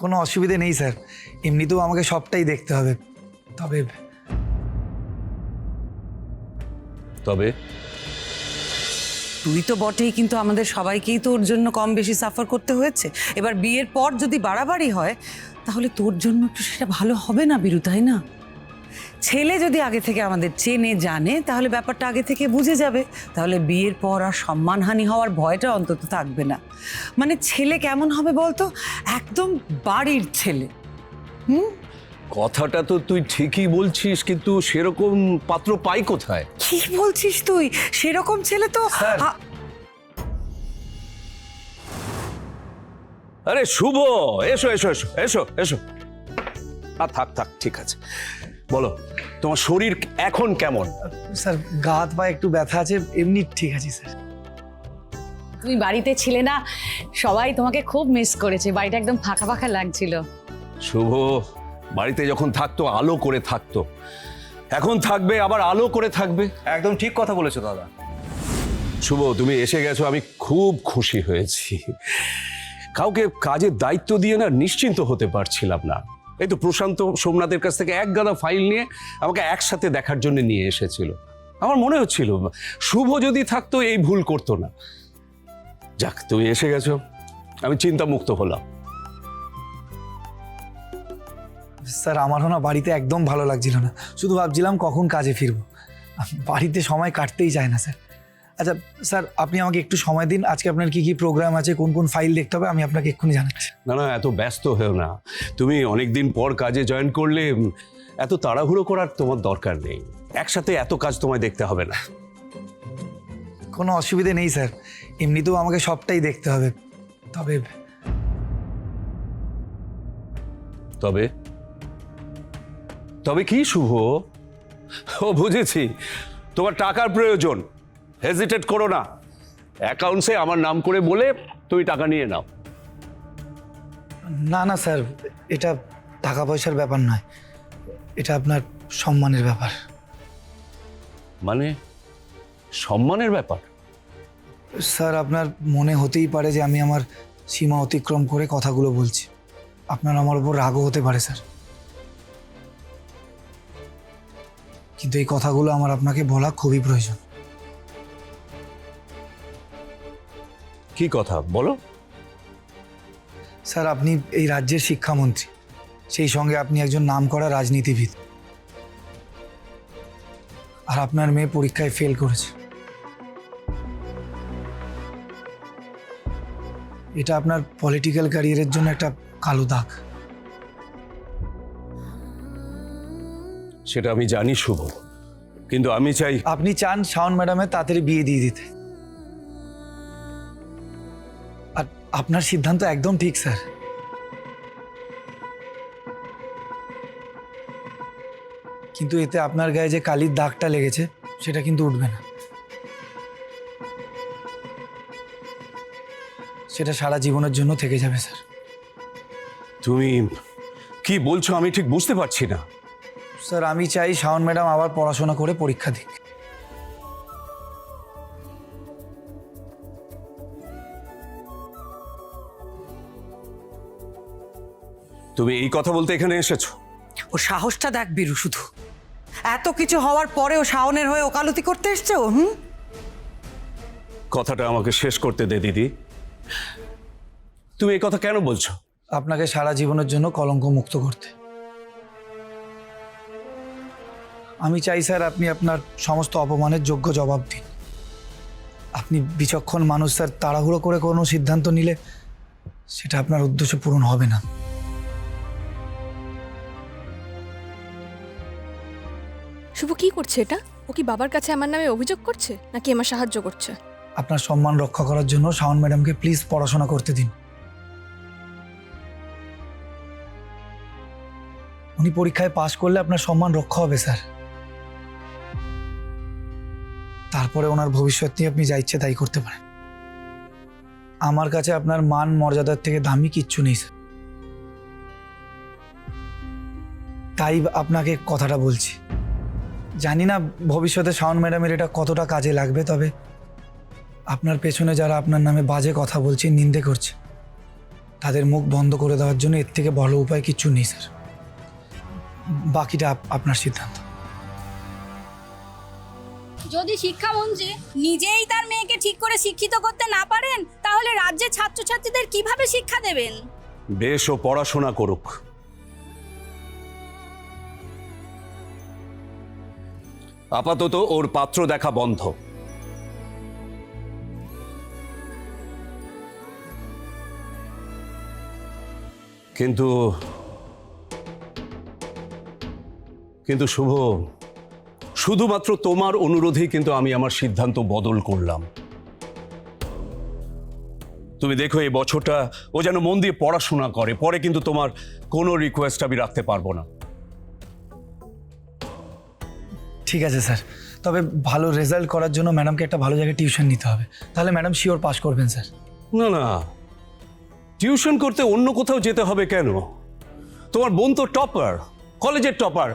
কোনো অসুবিধে নেই স্যার, এমনিতেও আমাকে সবটাই দেখতে হবে। তবে তবে তুই তো বটেই, কিন্তু আমাদের সবাইকেই তো ওর জন্য কম বেশি সাফার করতে হয়েছে। এবার বিয়ের পর যদি বাড়াবাড়ি হয় তাহলে তোর জন্য একটু সেটা ভালো হবে না বীরু, তাই না? ছেলে যদি আগে থেকে আমাদের চেনে জানে তাহলে ব্যাপারটা আগে থেকে বুঝে যাবে, তাহলে বিয়ের পর আর সম্মানহানি হওয়ার ভয়টা অন্তত থাকবে না। মানে ছেলে কেমন হবে বলতো, একদম বাড়ির ছেলে। কথাটা তো তুই ঠিকই বলছিস, কিন্তু সেরকম পাত্র পাই কোথায়? কি বলছিস তুই? সেরকম ছেলে তো স্যার। আরে শুভ, এসো এসো এসো এসো এসো। থাক থাক, ঠিক আছে। বলো, তোমার শরীর এখন কেমন? স্যার, গা হাত পা একটু ব্যথা আছে, এমনি ঠিক আছে স্যার। তুমি বাড়িতে ছিলে না, সবাই তোমাকে খুব মিস করেছে, বাড়িটা একদম ফাঁকা ফাঁকা লাগছিল। শুভ বাড়িতে যখন থাকতো আলো করে থাকতো, এখন থাকবে আবার আলো করে থাকবে। একদম ঠিক কথা বলেছো দাদা। শুভ, তুমি এসে গেছো, আমি খুব খুশি হয়েছি। কাউকে কাজের দায়িত্ব দিয়ে না নিশ্চিন্ত হতে পারছিলাম না। এই তো প্রশান্ত সোমনাথের কাছ থেকে এক গাদা ফাইল নিয়ে আমাকে একসাথে দেখার জন্য নিয়ে এসেছিল। আমার মনে হচ্ছিল শুভ যদি থাকতো এই ভুল করতো না। যাক, তুমি এসে গেছো, আমি চিন্তামুক্ত হলাম। স্যার, আমারও না বাড়িতে একদম ভালো লাগছিল না, শুধু ভাবছিলাম কখন কাজে ফিরবো। বাড়িতে সময় কাটতেই চায় না স্যার। আচ্ছা স্যার, আপনি আমাকে একটু সময় দিন, আজকে আপনার কি কি প্রোগ্রাম আছে, কোন কোন ফাইল দেখতে হবে, আমি আপনাকে এক্ষুনি জানাচ্ছি। না না, এত ব্যস্ত হয়েও না। তুমি অনেকদিন পর কাজে জয়েন করলে, এত তাড়াহুড়ো করার তোমার দরকার নেই। একসাথে এত কাজ তোমায় দেখতে হবে না। কোনো অসুবিধে নেই স্যার, এমনিতেও আমাকে সবটাই দেখতে হবে। তবে তবে তবে কি শুভ? ও বুঝেছি, তোমার টাকার প্রয়োজন। হেজিটেট করো না, অ্যাকাউন্টসে আমার নাম করে বলে তুমি টাকা নিয়ে নাও। না না স্যার, এটা টাকা পয়সার ব্যাপার নয়, এটা আপনার সম্মানের ব্যাপার। মানে সম্মানের ব্যাপার? স্যার, আপনার মনে হতেই পারে যে আমি আমার সীমা অতিক্রম করে কথাগুলো বলছি, আপনার আমার উপর রাগও হতে পারে স্যার, কিন্তু এই কথাগুলো আমার আপনাকে বলা খুবই প্রয়োজন। কি কথা বলো? স্যার, আপনি এই রাজ্যের শিক্ষামন্ত্রী, সেই সঙ্গে আপনি একজন নামকরা রাজনীতিবিদ, আর আপনার মেয়ে পরীক্ষায় ফেল করেছে। এটা আপনার পলিটিক্যাল ক্যারিয়ারের জন্য একটা কালো দাগ। সেটা আমি জানি শুভ, কিন্তু আমি চাই। আপনি চান শাওন ম্যাডামের তাড়াতাড়ি বিয়ে দিয়ে দিতে, আর আপনার সিদ্ধান্ত একদম ঠিক স্যার। কিন্তু এতে আপনার গায়ে যে কালির দাগটা লেগেছে সেটা কিন্তু উঠবে না, সেটা সারা জীবনের জন্য থেকে যাবে স্যার। তুমি কি বলছো আমি ঠিক বুঝতে পারছি না। স্যার, আমি চাই শাওন ম্যাডাম আবার পড়াশোনা করে পরীক্ষা দিক। তুমি এই কথা বলতে এখানে এসেছো? ও সাহসটা দেখ বীরু, শুধু এত কিছু হওয়ার পরেও শাওনের হয়ে ওকালতি করতে এসছে ও। কথাটা আমাকে শেষ করতে দে দিদি। তুমি এই কথা কেন বলছো? আপনাকে সারা জীবনের জন্য কলঙ্ক মুক্ত করতে। আমি চাই স্যার আপনি আপনার সমস্ত অপমানের যোগ্য জবাব দিন। আপনি বিচক্ষণ মানুষ স্যার, তাড়াহুড়ো করে কোনো সিদ্ধান্ত নিলে সেটা আপনার উদ্দেশ্য পূরণ হবে না। শুভ কি করছে এটা? ও কি বাবার কাছে আমার নামে অভিযোগ করছে নাকি আমার সাহায্য করছে? আপনার সম্মান রক্ষা করার জন্য শাওন ম্যাডামকে প্লিজ পড়াশোনা করতে দিন। উনি পরীক্ষায় পাশ করলে আপনার সম্মান রক্ষা হবে স্যার। তারপরে ওনার ভবিষ্যৎ নিয়ে আপনি যা ইচ্ছে তাই করতে পারেন। আমার কাছে আপনার মান মর্যাদার থেকে দামি কিচ্ছু নেই স্যার, তাই আপনাকে কথাটা বলছি। জানি না ভবিষ্যতে শাওন ম্যাডামের এটা কতটা কাজে লাগবে, তবে আপনার পেছনে যারা আপনার নামে বাজে কথা বলছে, নিন্দে করছে, তাদের মুখ বন্ধ করে দেওয়ার জন্য এর থেকে ভালো উপায় কিচ্ছু নেই স্যার। বাকিটা আপনার সিদ্ধান্ত। যদি শিক্ষামন্ত্রী নিজেই তার মেয়েকে ঠিক করে শিক্ষিত করতে না পারেন, তাহলে রাজ্যের ছাত্রছাত্রীদের কিভাবে শিক্ষা দেবেন? বেশ, ও পড়াশোনা করুক। আপাতত ওর পাত্র দেখা বন্ধ। কিন্তু কিন্তু শুভ, শুধুমাত্র তোমার অনুরোধেই কিন্তু আমি আমার সিদ্ধান্ত বদল করলাম। তুমি দেখো, এই বছরটা ও যেন মন দিয়ে পড়াশোনা করে, পরে কিন্তু তোমার কোনো রিকোয়েস্ট আমি রাখতে পারবো না। ঠিক আছে স্যার, তবে ভালো রেজাল্ট করার জন্য ম্যাডামকে একটা ভালো জায়গায় টিউশন নিতে হবে, তাহলে ম্যাডাম শিওর পাস করবেন স্যার। না না, টিউশন করতে অন্য কোথাও যেতে হবে কেন? তোমার বোন তো টপার, কলেজের টপার,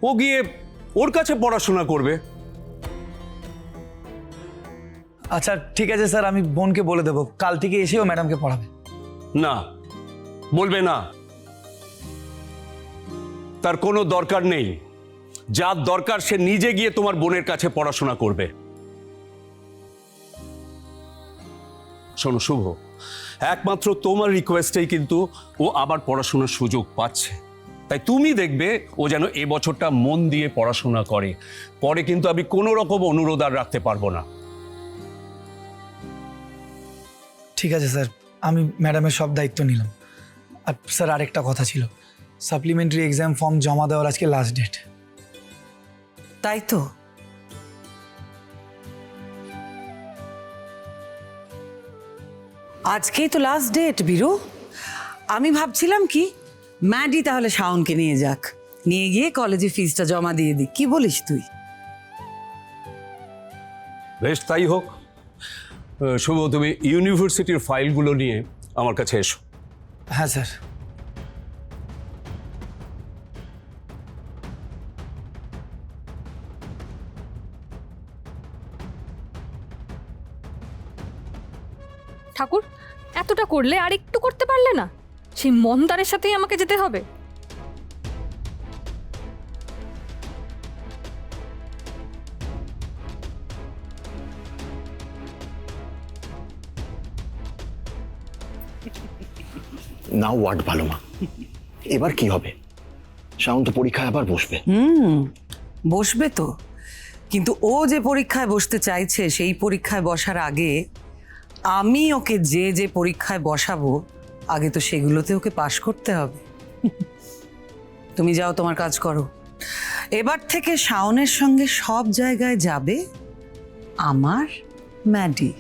ও গিয়ে ওর কাছে পড়াশোনা করবে। আচ্ছা ঠিক আছে স্যার, আমি বোনকে বলে দেবো কাল থেকে এসেও ম্যাডামকে পড়াবে। না, বলবে না, তার কোনো দরকার নেই। যার দরকার সে নিজে গিয়ে তোমার বোনের কাছে পড়াশোনা করবে। শোনো শুভ, একমাত্র তোমার রিকোয়েস্টেই কিন্তু ও আবার পড়াশোনার সুযোগ পাচ্ছে। তাই তুমি দেখবে ও যেন এ বছরটা মন দিয়ে পড়াশোনা করে, পরে কিন্তু আমি কোনো রকম অনুরোধ আর রাখতে পারবো না। ঠিক আছে স্যার, আমি ম্যাডামের সব দায়িত্ব নিলাম। আর স্যার আরেকটা কথা ছিল, সাপ্লিমেন্টারি এক্সাম ফর্ম জমা দেওয়ার আজকে লাস্ট ডেট। তাই তো, আজকেই তো লাস্ট ডেট বীরু। আমি ভাবছিলাম কি ম্যাডি তাহলে শাওনকে নিয়ে যাক, নিয়ে গিয়ে কলেজে ফিসটা জমা দিয়ে দিক। কি বলিস তুই? বেশ, তাই হোক। শুভ, তুমি ইউনিভার্সিটির ফাইলগুলো নিয়ে আমার কাছে এসো। হ্যাঁ স্যার। ঠাকুর, এতটা করলে আর একটু করতে পারলে না? সেই মন্দারের সাথেই আমাকে যেতে হবে? নাও ওয়ার্ড ভালো মা, এবার কি হবে? শাওন তো পরীক্ষায় আবার বসবে। বসবে তো, কিন্তু ও যে পরীক্ষায় বসতে চাইছে সেই পরীক্ষায় বসার আগে আমি ওকে যে যে পরীক্ষায় বসাবো আগে তো সেগুলোতে ওকে পাশ করতে হবে। তুমি যাও, তোমার কাজ করো। এবার থেকে শাওনের সঙ্গে সব জায়গায় যাবে আমার ম্যাডি।